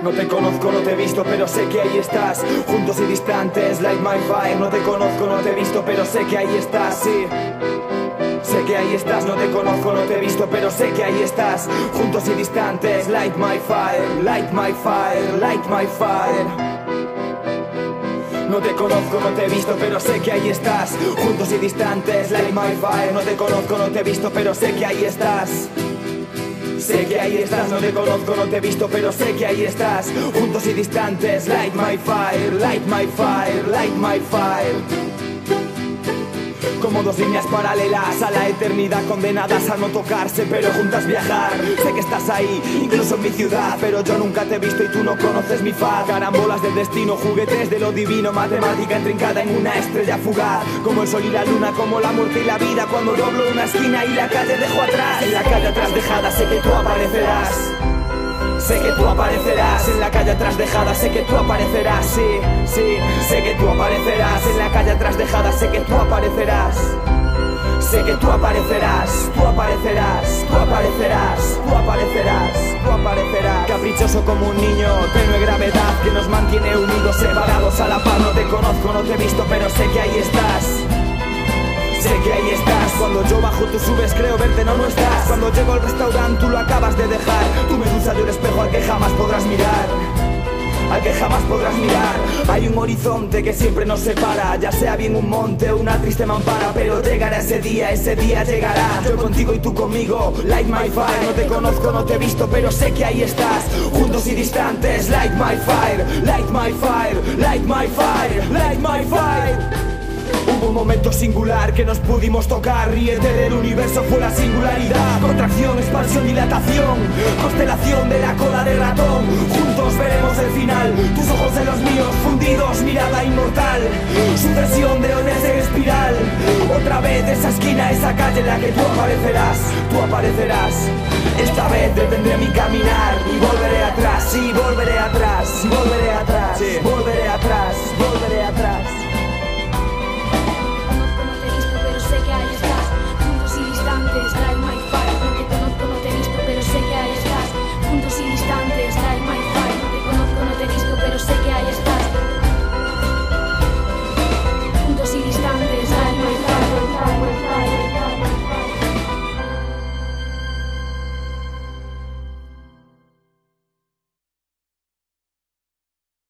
No te conozco, no te he visto, pero sé que ahí estás, juntos y distantes, like my fire. No te conozco, no te he visto, pero sé que ahí estás, sí. Sé que ahí estás, no te conozco, no te he visto, pero sé que ahí estás, juntos y distantes, light my fire, light my fire, light my fire. No te conozco, no te he visto, pero sé que ahí estás, juntos y distantes, light my fire. No te conozco, no te he visto, pero sé que ahí estás. Sé que ahí estás, no te conozco, no te he visto, pero sé que ahí estás, juntos y distantes, light my fire, light my fire, light my fire. Como dos líneas paralelas a la eternidad, condenadas a no tocarse pero juntas viajar. Sé que estás ahí, incluso en mi ciudad, pero yo nunca te he visto y tú no conoces mi faz. Carambolas del destino, juguetes de lo divino, matemática intrincada en una estrella fugaz. Como el sol y la luna, como la muerte y la vida, cuando doblo una esquina y la calle dejo atrás. En la calle atrás dejada sé que tú aparecerás. Sé que tú aparecerás en la calle atrás dejada, sé que tú aparecerás, sí, sí. Sé que tú aparecerás en la calle atrás dejada, sé que tú aparecerás. Sé que tú aparecerás, tú aparecerás, tú aparecerás, tú aparecerás, tú aparecerás. Caprichoso como un niño, tenue gravedad que nos mantiene unidos, separados a la par. No te conozco, no te he visto, pero sé que ahí estás. Sé que ahí estás, cuando yo bajo tú subes, creo verte, no, no estás. Cuando llego al restaurante tú lo acabas de dejar. Tú me yo el espejo al que jamás podrás mirar, al que jamás podrás mirar. Hay un horizonte que siempre nos separa, ya sea bien un monte o una triste mampara, pero llegará ese día llegará. Yo contigo y tú conmigo, light my fire. No te conozco, no te he visto, pero sé que ahí estás, juntos y distantes, light my fire, light my fire, light my fire, light my fire. Hubo un momento singular que nos pudimos tocar. Ríete del universo, fue la singularidad. Contracción, expansión, dilatación, constelación de la cola de ratón. Juntos veremos el final, tus ojos en los míos fundidos, mirada inmortal. Sucesión de olas en espiral. Otra vez esa esquina, esa calle en la que tú aparecerás, tú aparecerás. Esta vez detendré mi caminar y volveré atrás, sí, volveré atrás, volveré atrás, sí. Volveré atrás, volveré atrás. Sé que ahí estás, juntos y distantes.